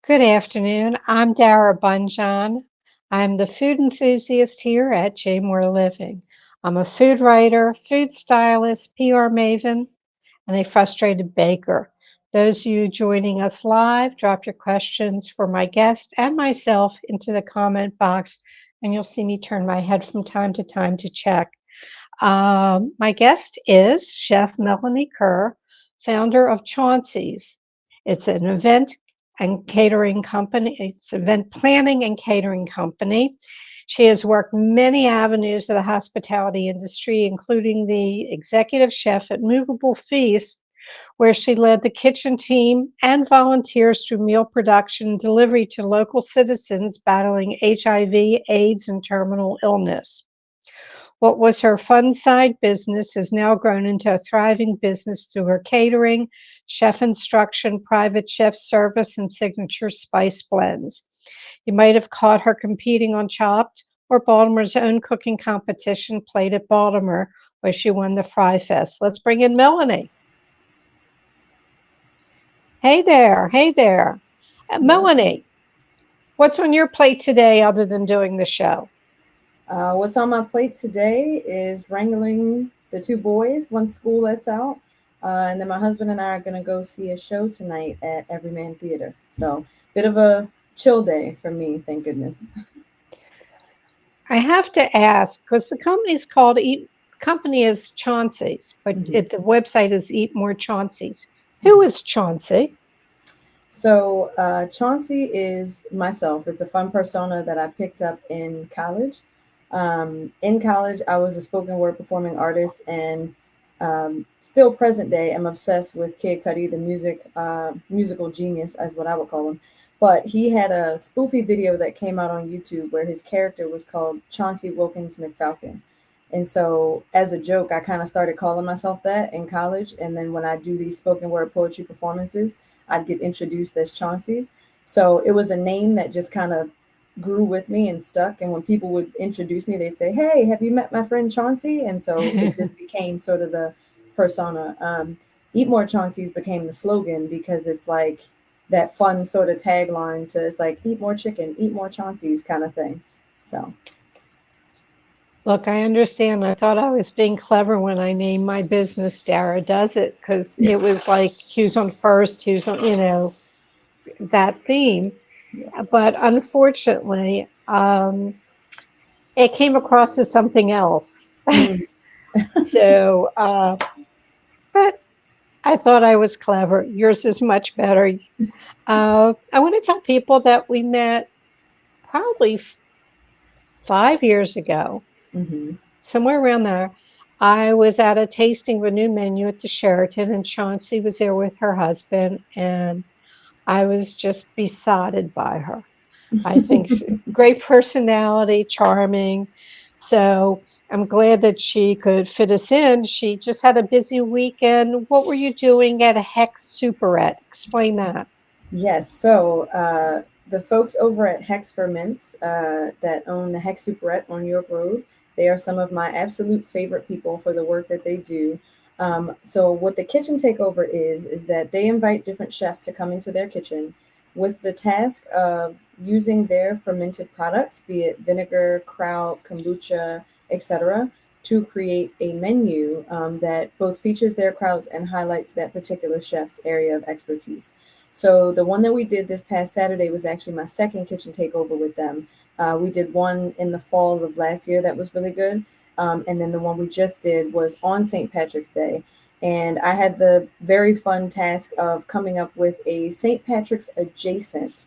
Good afternoon. I'm Dara Bunjon. I'm the food enthusiast here at J More Living. I'm a food writer, food stylist, PR maven, and a frustrated baker. Those of you joining us live, drop your questions for my guest and myself into the comment box, and you'll see me turn my head from time to time to check. My guest is Chef Melanie Kerr, founder of Chauncey's. It's an event and catering company. It's event planning and catering company. She has worked many avenues of the hospitality industry, including the executive chef at Movable Feast, where she led the kitchen team and volunteers through meal production and delivery to local citizens battling HIV, AIDS, and terminal illness. What was her fun side business has now grown into a thriving business through her catering, chef instruction, private chef service, and signature spice blends. You might have caught her competing on Chopped or Baltimore's own cooking competition, Played at Baltimore, where she won the Fry Fest. Let's bring in Melanie. Hey there. Hey there. Melanie, what's on your plate today other than doing the show? What's on my plate today is wrangling the two boys once school lets out. And then my husband and I are going to go see a show tonight at Everyman Theater. So, bit of a chill day for me, thank goodness. I have to ask because the company's called company is Chauncey's, but the website is Eat More Chauncey's. Who is Chauncey? So Chauncey is myself. It's a fun persona that I picked up in college. In college, I was a spoken word performing artist, and still present day, I'm obsessed with Kid Cudi, the musical genius, as what I would call him. But he had a spoofy video that came out on YouTube where his character was called Chauncey Wilkins McFalcon. And so, as a joke, I kind of started calling myself that in college. And then when I do these spoken word poetry performances, I'd get introduced as Chauncey's. So it was a name that just kind of grew with me and stuck. And when people would introduce me, they'd say, "Hey, have you met my friend Chauncey?" And so it just became sort of the persona. Eat More Chauncey's became the slogan because it's like that fun sort of tagline to it's like eat more chicken, eat more Chauncey's kind of thing. So Look, I understand. I thought I was being clever when I named my business Dara Does It because it was like who's on first, who's on, that theme. But unfortunately, it came across as something else. So, but I thought I was clever. Yours is much better. I want to tell people that we met probably 5 years ago, somewhere around there. I was at a tasting of a new menu at the Sheraton, and Chauncey was there with her husband, and I was just besotted by her. I think great personality, charming. So I'm glad that she could fit us in. She just had a busy weekend. What were you doing at a Hex Superette? Explain that. Yes. So the folks over at Hex Ferments that own the Hex Superette on York Road, they are some of my absolute favorite people for the work that they do. So what the kitchen takeover is that they invite different chefs to come into their kitchen with the task of using their fermented products, be it vinegar, kraut, kombucha, etc., to create a menu that both features their krauts and highlights that particular chef's area of expertise. So the one that we did this past Saturday was actually my second kitchen takeover with them. We did one in the fall of last year that was really good. And then the one we just did was on St. Patrick's Day. And I had the very fun task of coming up with a St. Patrick's adjacent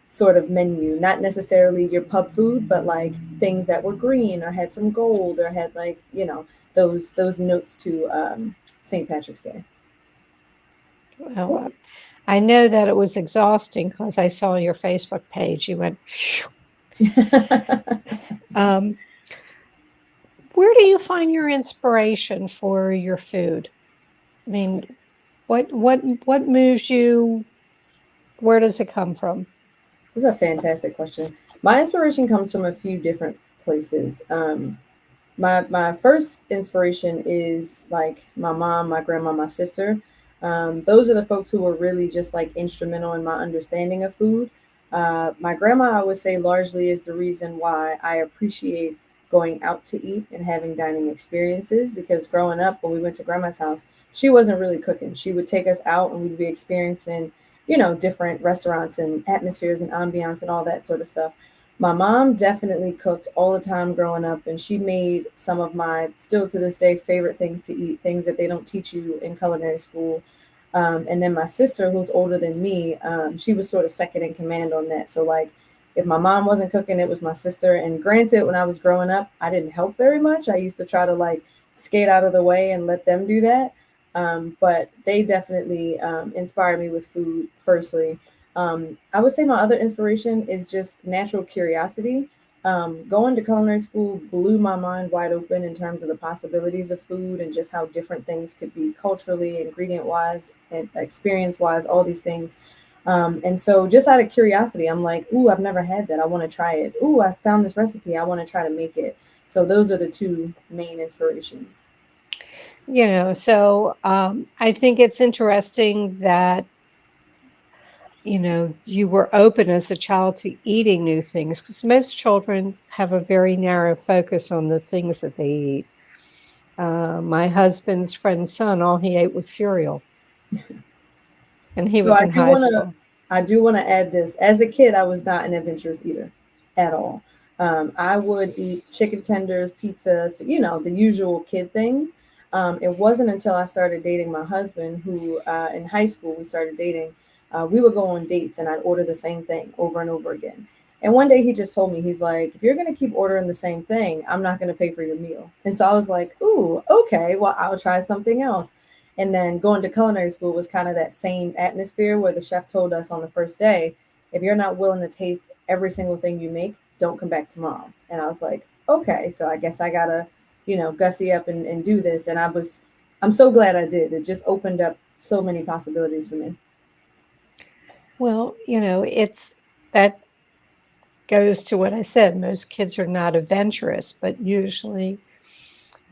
sort of menu, not necessarily your pub food, but like things that were green or had some gold or had like, those notes to St. Patrick's Day. Well, I know that it was exhausting because I saw your Facebook page. You went, where do you find your inspiration for your food? I mean, what moves you? Where does it come from? This is a fantastic question. My inspiration comes from a few different places. My first inspiration is like my mom, my grandma, my sister. Those are the folks who were really just like instrumental in my understanding of food. My grandma, I would say, largely is the reason why I appreciate going out to eat and having dining experiences, because growing up, when we went to grandma's house, she wasn't really cooking. She would take us out and we'd be experiencing, different restaurants and atmospheres and ambiance and all that sort of stuff. My mom definitely cooked all the time growing up, and she made some of my, still to this day, favorite things to eat, things that they don't teach you in culinary school. And then my sister, who's older than me, she was sort of second in command on that. So, like, if my mom wasn't cooking, it was my sister. And granted, when I was growing up, I didn't help very much. I used to try to like skate out of the way and let them do that. But they definitely inspired me with food, firstly. I would say my other inspiration is just natural curiosity. Going to culinary school blew my mind wide open in terms of the possibilities of food and just how different things could be culturally, ingredient wise, and experience wise, all these things. And so, just out of curiosity, I'm like, ooh, I've never had that. I want to try it. Ooh, I found this recipe. I want to try to make it. So, those are the two main inspirations. I think it's interesting that, you were open as a child to eating new things because most children have a very narrow focus on the things that they eat. My husband's friend's son, all he ate was cereal, and he So was in high school. I do want to add this. As a kid, I was not an adventurous eater at all. I would eat chicken tenders, pizzas, the usual kid things. It wasn't until I started dating my husband, who in high school we started dating. We would go on dates, and I'd order the same thing over and over again. And one day he just told me, he's like, if you're going to keep ordering the same thing, I'm not going to pay for your meal. And so I was like, ooh, okay, well, I'll try something else. And then going to culinary school was kind of that same atmosphere where the chef told us on the first day, if you're not willing to taste every single thing you make, don't come back tomorrow. And I was like, okay, so I guess I gotta, gussy up and do this. And I'm so glad I did. It just opened up so many possibilities for me. Well, it's that goes to what I said. Most kids are not adventurous, but usually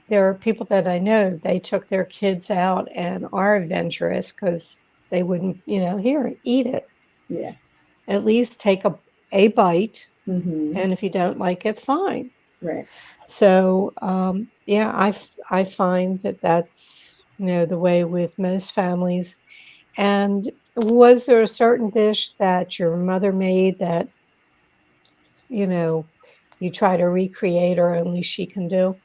there are people that I know, they took their kids out and are adventurous because they wouldn't, here, eat it. Yeah. At least take a bite, Mm-hmm. and if you don't like it, fine. Right. So, yeah, I find that that's, the way with most families. And was there a certain dish that your mother made that, you know, you try to recreate or only she can do?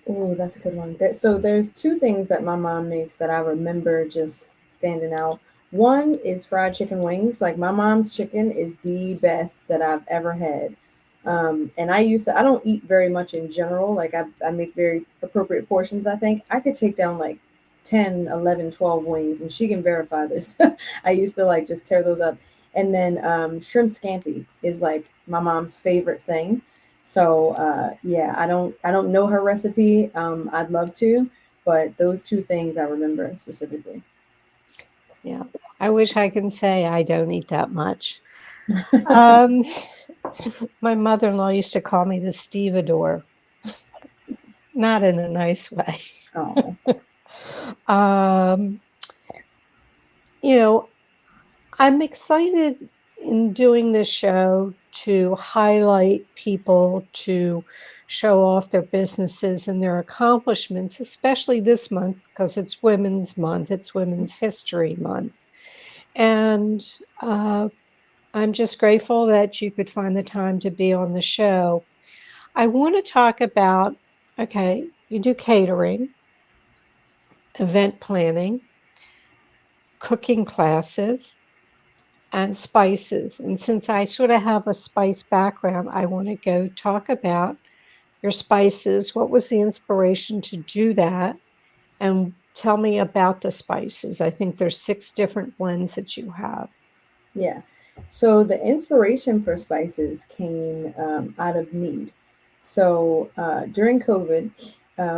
Oh, that's a good one. So there's two things that my mom makes that I remember just standing out. One is fried chicken wings. Like, my mom's chicken is the best that I've ever had. And I don't eat very much in general. Like, I make very appropriate portions, I think. I could take down like 10, 11, 12 wings, and she can verify this. I used to like just tear those up. And then shrimp scampi is like my mom's favorite thing. So yeah, I don't know her recipe. I'd love to, but those two things I remember specifically. Yeah. I wish I can say I don't eat that much. Um, my mother-in-law used to call me the stevedore, not in a nice way. Oh, Um, you know, I'm excited in doing this show to highlight people, to show off their businesses and their accomplishments, especially this month because it's Women's Month, it's Women's History Month. And I'm just grateful that you could find the time to be on the show. I want to talk about, okay, you do catering, event planning, cooking classes, and spices. And since I sort of have a spice background, I want to go talk about your spices. What was the inspiration to do that? And tell me about the spices. I think there's 6 different blends that you have. yeah. So the inspiration for spices came out of need. So during COVID,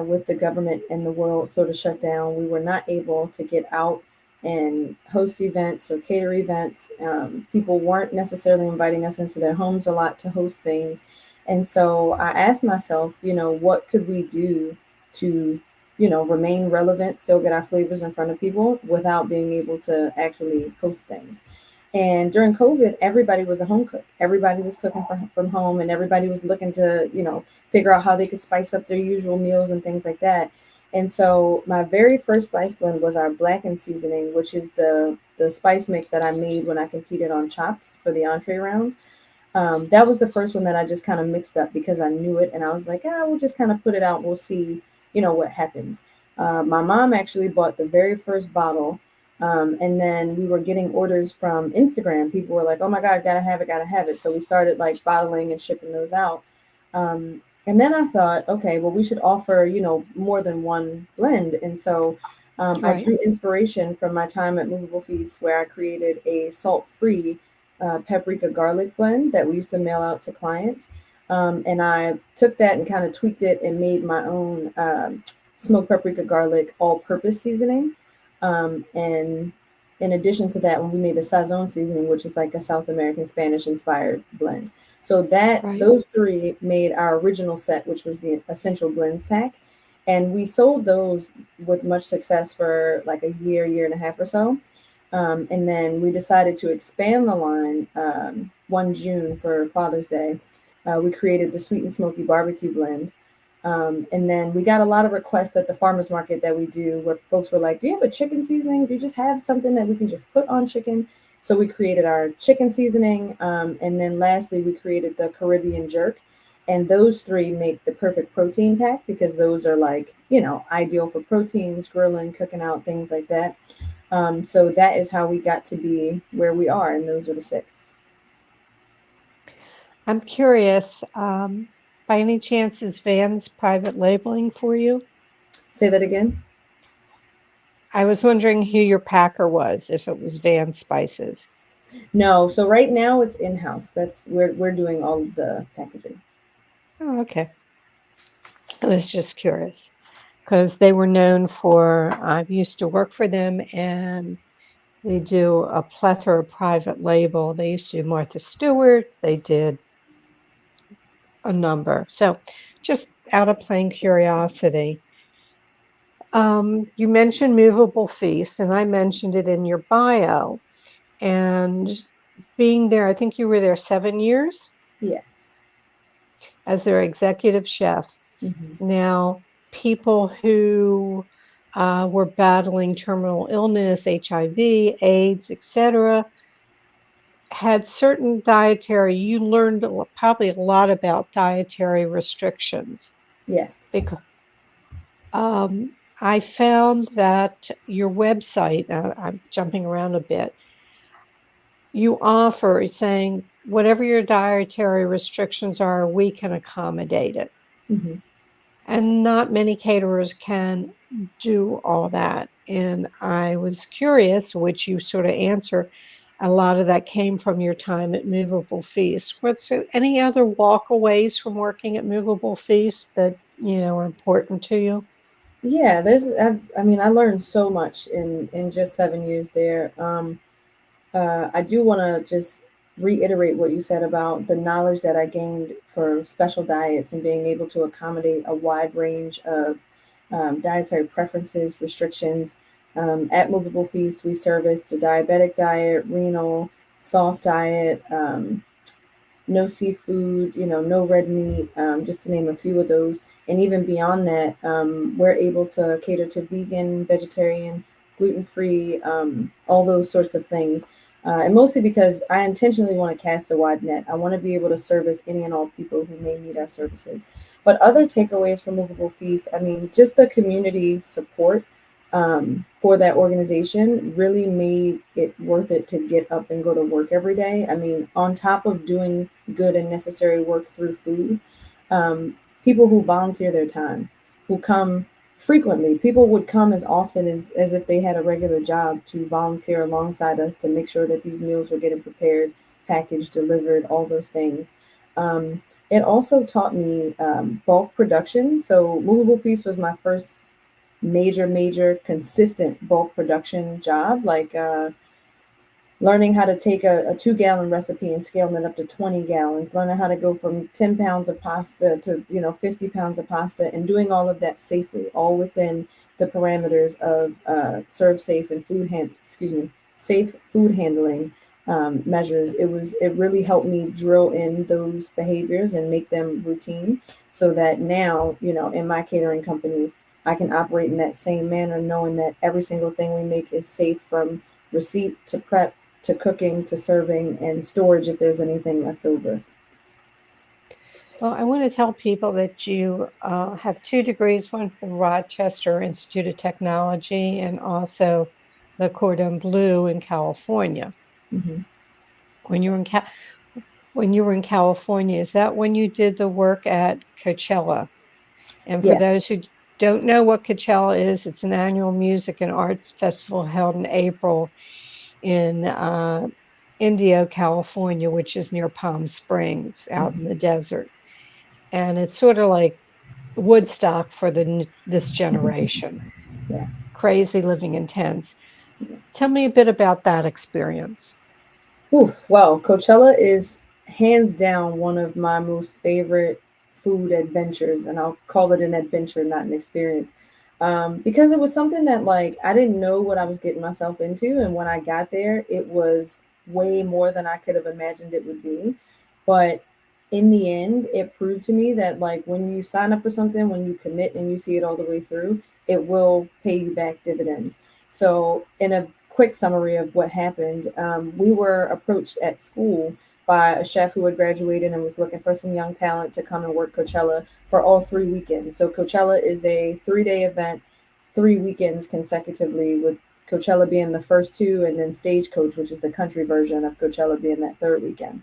with the government and the world sort of shut down, we were not able to get out and host events or cater events. People weren't necessarily inviting us into their homes a lot to host things. And so I asked myself, what could we do to remain relevant, still get our flavors in front of people without being able to actually host things. And during COVID, everybody was a home cook. Everybody was cooking from home, and everybody was looking to, figure out how they could spice up their usual meals and things like that. And so my very first spice blend was our blackened seasoning, which is the spice mix that I made when I competed on Chopped for the entree round. That was the first one that I just kind of mixed up because I knew it, and I was like, we'll just kind of put it out and we'll see, what happens. My mom actually bought the very first bottle, and then we were getting orders from Instagram. People were like, "Oh my God, gotta have it, gotta have it." So we started like bottling and shipping those out. And then I thought, okay, well, we should offer, more than one blend. And so I Right. drew inspiration from my time at Movable Feast, where I created a salt-free paprika garlic blend that we used to mail out to clients. And I took that and kind of tweaked it and made my own smoked paprika garlic all-purpose seasoning. And in addition to that, when we made the Sazon seasoning, which is like a South American Spanish inspired blend. So that Right. those three made our original set, which was the Essential Blends pack. And we sold those with much success for like a year and a half or so. And then we decided to expand the line one June for Father's Day. We created the Sweet and Smoky Barbecue Blend. And then we got a lot of requests at the farmers market that we do where folks were like, "Do you have a chicken seasoning? Do you just have something that we can just put on chicken?" So we created our chicken seasoning. And then lastly, we created the Caribbean jerk. And those three make the perfect protein pack because those are like, ideal for proteins, grilling, cooking out, things like that. So that is how we got to be where we are. And those are the six. I'm curious, by any chance, is Vans private labeling for you? Say that again. I was wondering who your packer was, if it was Van Spices. No. So right now it's in-house. That's where we're doing all of the packaging. Oh, okay. I was just curious because they were known for, I used to work for them and they do a plethora of private label. They used to do Martha Stewart, they did a number. So just out of plain curiosity. You mentioned Movable Feast, and I mentioned it in your bio. And being there, I think you were there 7 years Yes. as their executive chef. Hmm. Now, people who were battling terminal illness, HIV, AIDS, etc., had certain dietary, you learned probably a lot about dietary restrictions. Yes. Because I found that your website, I'm jumping around a bit, you offer saying whatever your dietary restrictions are, we can accommodate it. Hmm. And not many caterers can do all that. And I was curious, which you sort of answer, a lot of that came from your time at Movable Feast. Was there any other walkaways from working at Movable Feast that, are important to you? Yeah. I learned so much in just 7 years there. I do want to just reiterate what you said about the knowledge that I gained for special diets and being able to accommodate a wide range of dietary preferences, restrictions. At Movable Feast, we service the diabetic diet, renal, soft diet, no seafood, no red meat, just to name a few of those. And even beyond that, we're able to cater to vegan, vegetarian, gluten free, all those sorts of things. And mostly because I intentionally want to cast a wide net. I want to be able to service any and all people who may need our services. But other takeaways from Movable Feast, just the community support for that organization really made it worth it to get up and go to work every day. On top of doing good and necessary work through food, people who volunteer their time, who come frequently, people would come as often as if they had a regular job to volunteer alongside us to make sure that these meals were getting prepared, packaged, delivered, all those things. It also taught me bulk production. So Movable Feast was my first major consistent bulk production job. Like learning how to take a 2 gallon recipe and scaling it up to 20 gallons, learning how to go from 10 pounds of pasta to, 50 pounds of pasta, and doing all of that safely, all within the parameters of serve safe and safe food handling measures. It really helped me drill in those behaviors and make them routine, so that now, in my catering company, I can operate in that same manner, knowing that every single thing we make is safe, from receipt to prep to cooking to serving and storage if there's anything left over. Well, I want to tell people that you have 2 degrees, one from Rochester Institute of Technology and also the Cordon Bleu in California. Mm-hmm. When you were in when you were in California, is that when you did the work at Coachella? And for Yes. those who don't know what Coachella is, it's an annual music and arts festival held in April in Indio, California, which is near Palm Springs out in Mm-hmm. the desert. And it's sort of like Woodstock for this generation. Yeah. Crazy living intense. Tell me a bit about that experience. Oof. Well, Coachella is hands down one of my most favorite food adventures, and I'll call it an adventure, not an experience, because it was something that, like, I didn't know what I was getting myself into, and when I got there, it was way more than I could have imagined it would be. But in the end, it proved to me that, like, when you sign up for something, when you commit and you see it all the way through, it will pay you back dividends. So, in a quick summary of what happened, we were approached at school by a chef who had graduated and was looking for some young talent to come and work Coachella for all 3 weekends. So Coachella is a 3-day event, 3 weekends consecutively, with Coachella being the first two, and then Stagecoach, which is the country version of Coachella, being that third weekend.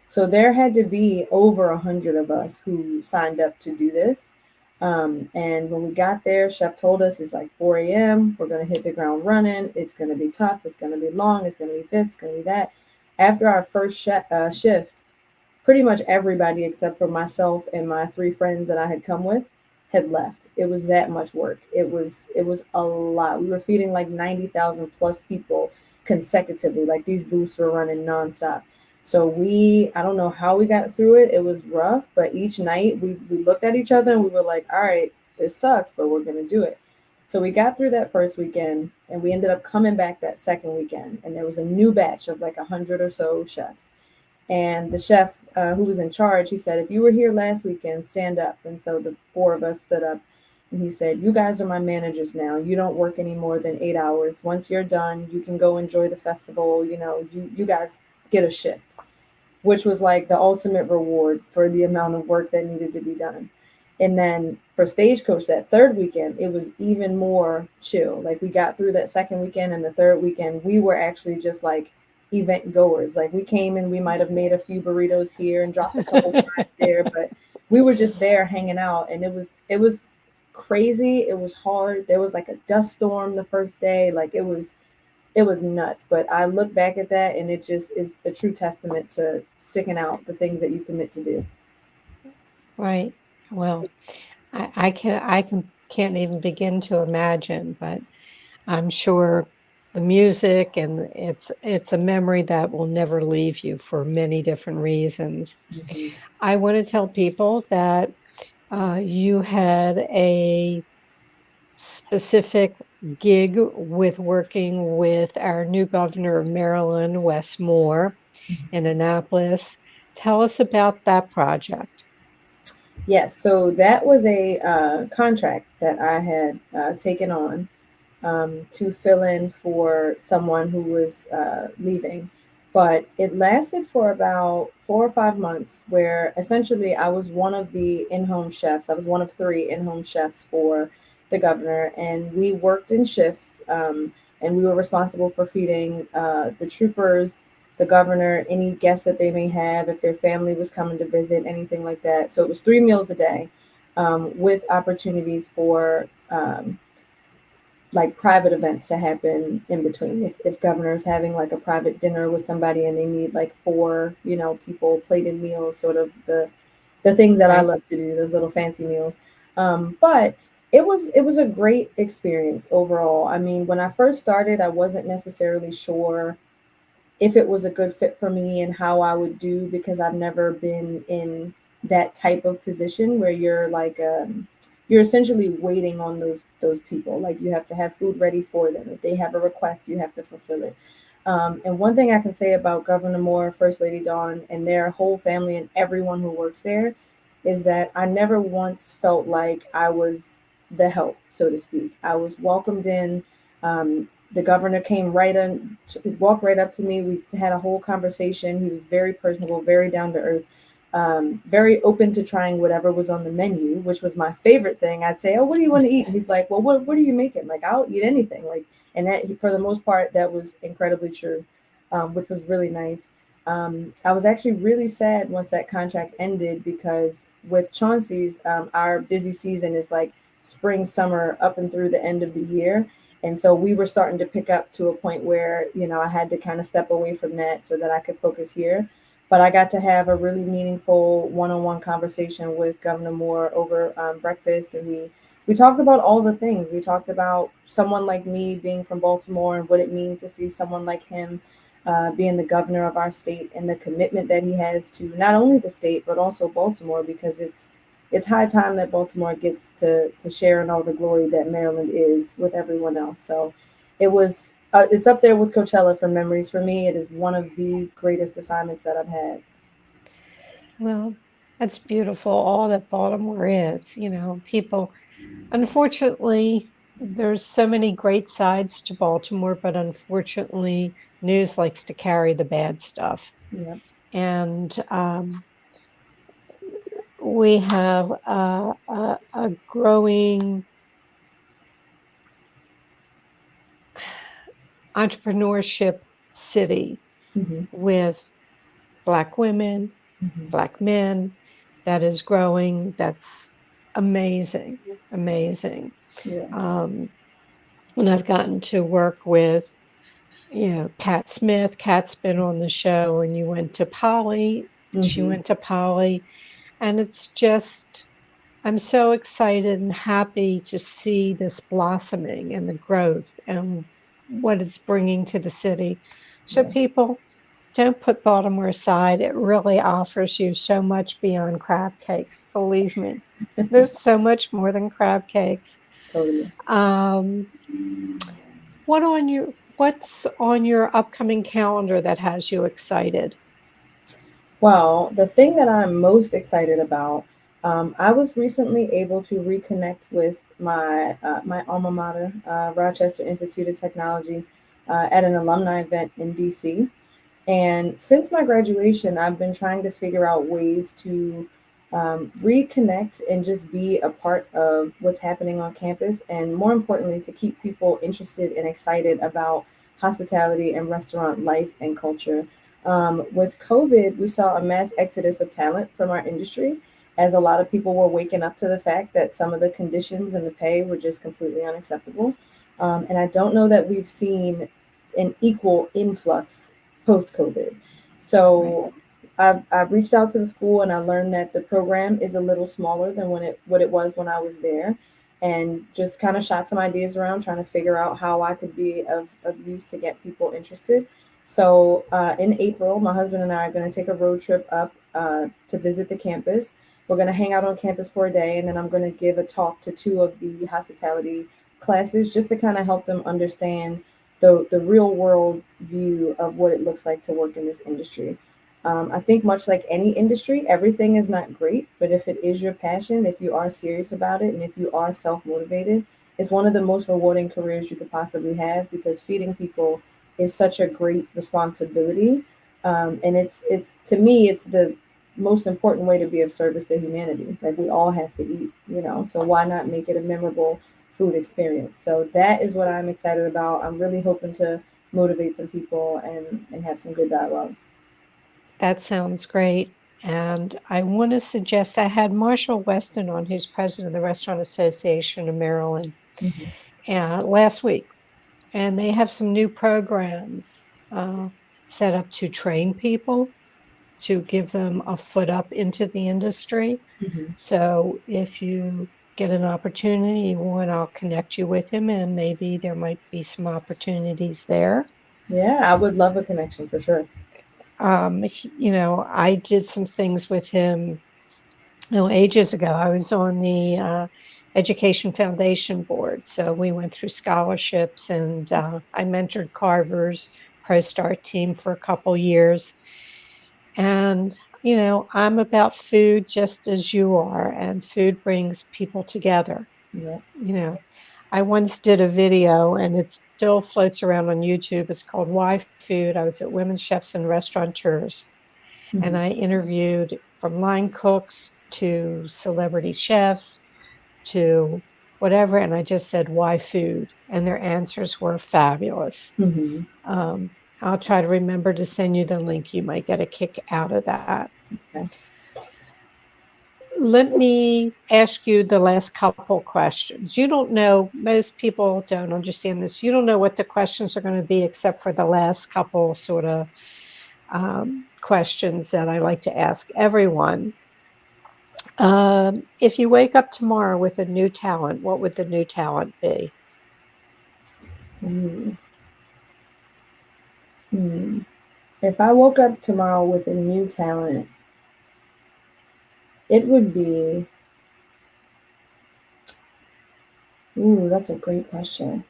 So there had to be over 100 of us who signed up to do this. And when we got there, chef told us it's like 4 a.m. We're going to hit the ground running. It's going to be tough. It's going to be long. It's going to be this. It's going to be that. After our first shift, pretty much everybody except for myself and my 3 friends that I had come with had left. It was that much work. It was a lot. We were feeding like 90,000 plus people consecutively. Like, these booths were running nonstop. So I don't know how we got through it. It was rough, but each night we looked at each other and we were like, all right, this sucks, but we're going to do it. So we got through that first weekend, and we ended up coming back that second weekend. And there was a new batch of like 100 or so chefs. And the chef who was in charge, he said, if you were here last weekend, stand up. And so the 4 of us stood up. And he said, you guys are my managers now. You don't work any more than 8 hours. Once you're done, you can go enjoy the festival. You guys get a shift, which was like the ultimate reward for the amount of work that needed to be done. And then for Stagecoach, that third weekend, it was even more chill. Like, we got through that second weekend, and the third weekend, we were actually just like event goers. Like, we came and we might have made a few burritos here and dropped a couple fries there, but we were just there hanging out. And it was crazy. It was hard. There was like a dust storm the first day. Like, it was nuts. But I look back at that, and it just is a true testament to sticking out the things that you commit to do. Right. Well, can't even begin to imagine, but I'm sure the music and it's a memory that will never leave you for many different reasons. Mhm. I want to tell people that you had a specific gig with working with our new governor of Maryland, Wes Moore, in Annapolis. Tell us about that project. Yes, so that was a contract that I had taken on to fill in for someone who was leaving. But it lasted for about 4 or 5 months, where essentially I was one of the in home chefs. I was one of 3 in home chefs for the governor, and we worked in shifts, and we were responsible for feeding the troopers, the governor, any guests that they may have, if their family was coming to visit, anything like that. So it was 3 meals a day, with opportunities for like private events to happen in between. If governor's having like a private dinner with somebody and they need like 4 people plated meals, sort of the things that I Right. love to do, those little fancy meals. But it was a great experience overall. I mean, when I first started, I wasn't necessarily sure if it was a good fit for me and how I would do, because I've never been in that type of position where you're like you're essentially waiting on those people. Like you have to have food ready for them. If they have a request, you have to fulfill it. And one thing I can say about Governor Moore, First Lady Dawn, and their whole family and everyone who works there is that I never once felt like I was the help, so to speak. I was welcomed in. The governor came right in, walked right up to me. We had a whole conversation. He was very personable, very down to earth, very open to trying whatever was on the menu, which was my favorite thing. I'd say, "Oh, what do you want to eat?" And he's like, "Well, what are you making?" Like, "I'll eat anything." Like, and that for the most part, that was incredibly true, which was really nice. I was actually really sad once that contract ended because with Chauncey's, our busy season is like spring, summer, up and through the end of the year. And so we were starting to pick up to a point where, I had to kind of step away from that so that I could focus here. But I got to have a really meaningful one-on-one conversation with Governor Moore over breakfast, and we talked about all the things. We talked about someone like me being from Baltimore and what it means to see someone like him being the governor of our state, and the commitment that he has to not only the state but also Baltimore, because it's high time that Baltimore gets to share in all the glory that Maryland is with everyone else. So it's up there with Coachella for memories for me. It is one of the greatest assignments that I've had. Well, that's beautiful, all that Baltimore is. People, unfortunately, there's so many great sides to Baltimore, but unfortunately, news likes to carry the bad stuff. Yeah. And we have a growing entrepreneurship city Hmm. with Black women, Hmm. Black men that is growing. That's amazing, amazing. Yeah. Um, and I've gotten to work with, Kat Smith. Kat's been on the show, and you went to Poly. She Hmm. went to Poly, and it's just, I'm so excited and happy to see this blossoming and the growth and what it's bringing to the city. So, Yeah. people, don't put Baltimore aside. It really offers you so much beyond crab cakes. Believe me, there's so much more than crab cakes. Totally. Um, what's on your upcoming calendar that has you excited? Well, the thing that I'm most excited about, I was recently able to reconnect with my alma mater, Rochester Institute of Technology, at an alumni event in DC. And since my graduation, I've been trying to figure out ways to reconnect and just be a part of what's happening on campus. And more importantly, to keep people interested and excited about hospitality and restaurant life and culture. With COVID, we saw a mass exodus of talent from our industry, as a lot of people were waking up to the fact that some of the conditions and the pay were just completely unacceptable. And I don't know that we've seen an equal influx post COVID. Right. So I've reached out to the school, and I learned that the program is a little smaller than what it was when I was there, and just kind of shot some ideas around trying to figure out how I could be of use to get people interested. So in April, my husband and I are going to take a road trip up to visit the campus. We're going to hang out on campus for a day, and then I'm going to give a talk to two of the hospitality classes just to kind of help them understand the real world view of what it looks like to work in this industry. I think much like any industry, everything is not great, but if it is your passion, if you are serious about it, and if you are self-motivated, it's one of the most rewarding careers you could possibly have, because feeding people is such a great responsibility. And it's to me, it's the most important way to be of service to humanity. Like, we all have to eat, so why not make it a memorable food experience? So that is what I'm excited about. I'm really hoping to motivate some people and have some good dialogue. That sounds great. And I want to suggest I had Marshall Weston on, who's president of the Restaurant Association of Maryland, Mhm. last week. And they have some new programs set up to train people, to give them a foot up into the industry. Mhm. So if you get an opportunity, I'll connect you with him, and maybe there might be some opportunities there. Yeah, I would love a connection for sure. I did some things with him, ages ago. I was on the Education Foundation board, so we went through scholarships, and I mentored Carver's Pro Start team for a couple years. And I'm about food just as you are, and food brings people together. Yeah. I once did a video, and it still floats around on YouTube. It's called Why Food. I was at Women's Chefs and Restaurateurs, and Mhm. I interviewed from line cooks to celebrity chefs to whatever, and I just said, why food? And their answers were fabulous. Mhm. I'll try to remember to send you the link. You might get a kick out of that. Okay. Let me ask you the last couple questions. You don't know, most people don't understand this. You don't know what the questions are going to be except for the last couple sort of questions that I like to ask everyone. If you wake up tomorrow with a new talent, what would the new talent be? Mm. Hmm. If I woke up tomorrow with a new talent, it would be. Ooh, that's a great question.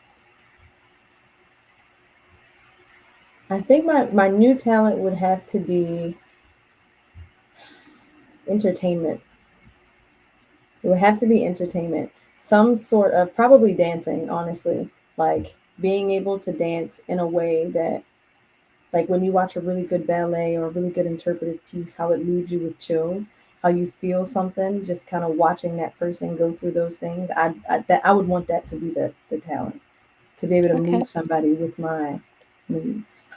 I think my new talent would have to be entertainment. It would have to be entertainment. Some sort of probably dancing, honestly. Like being able to dance in a way that, like when you watch a really good ballet or a really good interpretive piece, how it leaves you with chills, how you feel something, just kind of watching that person go through those things. I would want that to be the talent, to be able to Okay. move somebody with my moves.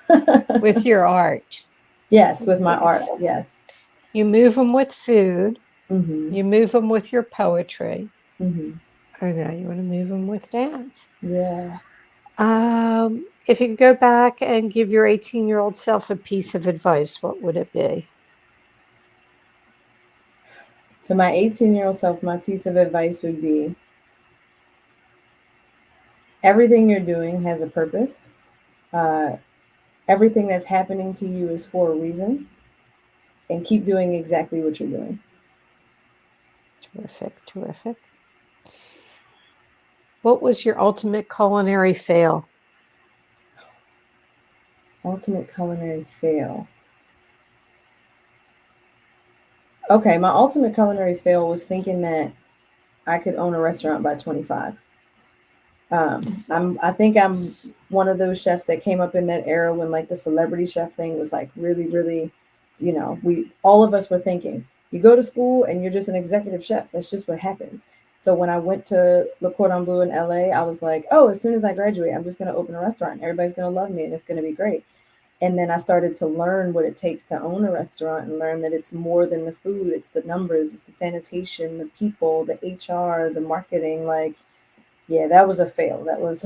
With your art. Yes, with my art. Yes. Yes. You move them with food. Mhm. You move them with your poetry. Mhm. And now you want to move them with dance. Yeah. If you could go back and give your 18-year-old self a piece of advice, what would it be? To my 18-year-old self, my piece of advice would be everything you're doing has a purpose. Uh, Everything that's happening to you is for a reason, and keep doing exactly what you're doing. Terrific, terrific. What was your ultimate culinary fail? Ultimate culinary fail. Okay, my ultimate culinary fail was thinking that I could own a restaurant by 25. I think I'm one of those chefs that came up in that era when like the celebrity chef thing was like really, really, we all of us were thinking you go to school and you're just an executive chef. That's just what happens. So when I went to Le Cordon Bleu in LA, I was like, oh, as soon as I graduate, I'm just going to open a restaurant. Everybody's going to love me and it's going to be great. And then I started to learn what it takes to own a restaurant and learn that it's more than the food, it's the numbers, it's the sanitation, the people, the HR, the marketing. Like, yeah, that was a fail. That was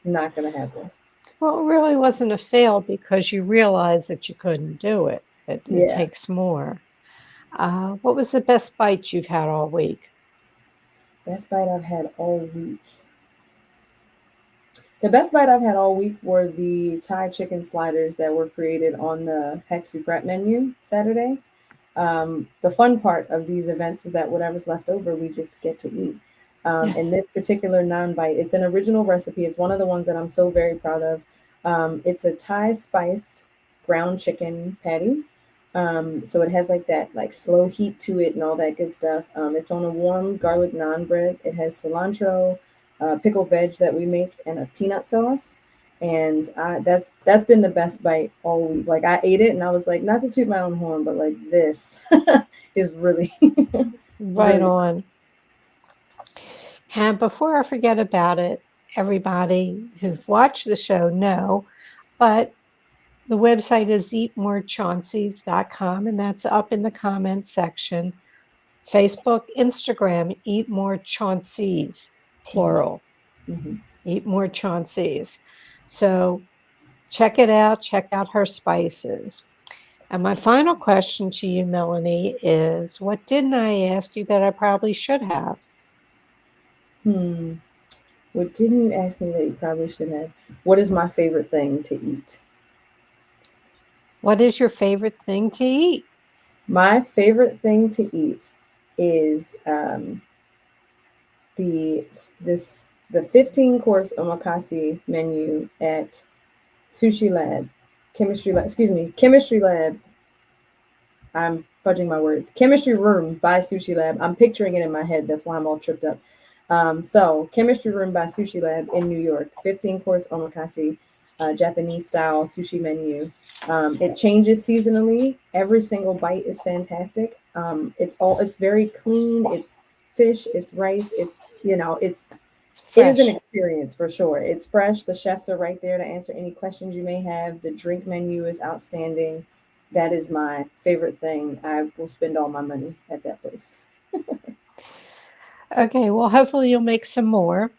not going to happen. Well, it really wasn't a fail because you realized that you couldn't do it. It Yeah. takes more. What was the best bite you've had all week? Best bite I've had all week. The best bite I've had all week were the Thai chicken sliders that were created on the Hex Soubrette menu Saturday. The fun part of these events is that whatever's left over, we just get to eat. And this particular naan bite, it's an original recipe. It's one of the ones that I'm so very proud of. It's a Thai spiced ground chicken patty. So it has like that like slow heat to it and all that good stuff. It's on a warm garlic naan bread. It has cilantro, pickle veg that we make, and a peanut sauce. And that's been the best bite all week. Like I ate it and I was like, not to toot my own horn, but like this is really, Right really. on. And before I forget about it, everybody who've watched the show know, but the website is eatmorechauncey's.com, and that's up in the comments section. Facebook, Instagram, Eat More Chauncey's, plural, Mm-hmm. Eat More Chauncey's. So check it out, check out her spices. And my final question to you, Melanie, is what didn't I ask you that I probably should have? Hmm. What didn't you ask me that you probably should have? What is my favorite thing to eat? What is your favorite thing to eat? My favorite thing to eat is the the 15 course omakase menu at Sushi Lab, Chemistry Lab. Excuse me, Chemistry Lab. I'm fudging my words. Chemistry Room by Sushi Lab. I'm picturing it in my head. That's why I'm all tripped up. So, Chemistry Room by Sushi Lab in New York, 15 course omakase, Japanese style sushi menu. It changes seasonally. Every single bite is fantastic. It's very clean. It's fish. It's rice. It's It is an fresh. experience for sure. It's fresh. The chefs are right there to answer any questions you may have. The drink menu is outstanding. That is my favorite thing. I will spend all my money at that place. Okay, well, hopefully you'll make some more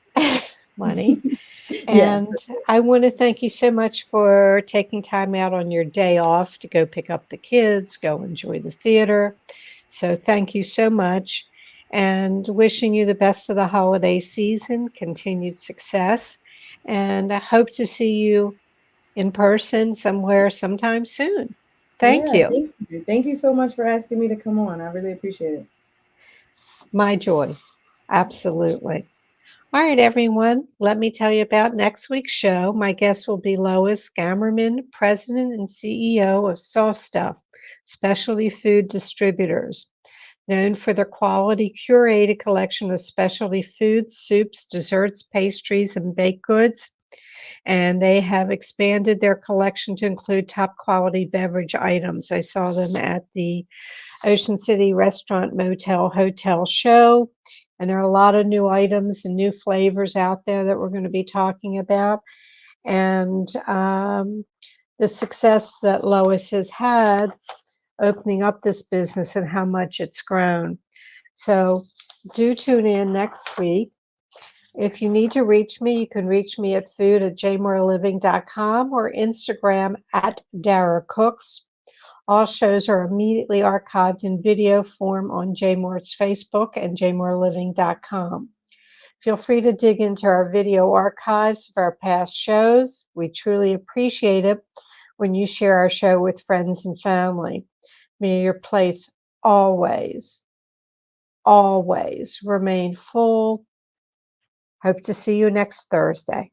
money. Yeah, And I want to thank you so much for taking time out on your day off to go pick up the kids, go enjoy the theater. So thank you so much. And wishing you the best of the holiday season, continued success. And I hope to see you in person somewhere sometime soon. Thank yeah. you. Thank you. Thank you so much for asking me to come on. I really appreciate it. My joy. Absolutely. All right, everyone. Let me tell you about next week's show. My guest will be Lois Gammerman, President and CEO of Soft Stuff, specialty food distributors, known for their quality curated collection of specialty foods, soups, desserts, pastries, and baked goods. And they have expanded their collection to include top quality beverage items. I saw them at the Ocean City Restaurant Motel Hotel show. And there are a lot of new items and new flavors out there that we're going to be talking about. And the success that Lois has had opening up this business and how much it's grown. So do tune in next week. If you need to reach me, you can reach me at food@jmoreliving.com or Instagram at Dara Cooks. All shows are immediately archived in video form on JMOR's Facebook and jmoreliving.com. Feel free to dig into our video archives of our past shows. We truly appreciate it when you share our show with friends and family. May your plates always, always remain full. Hope to see you next Thursday.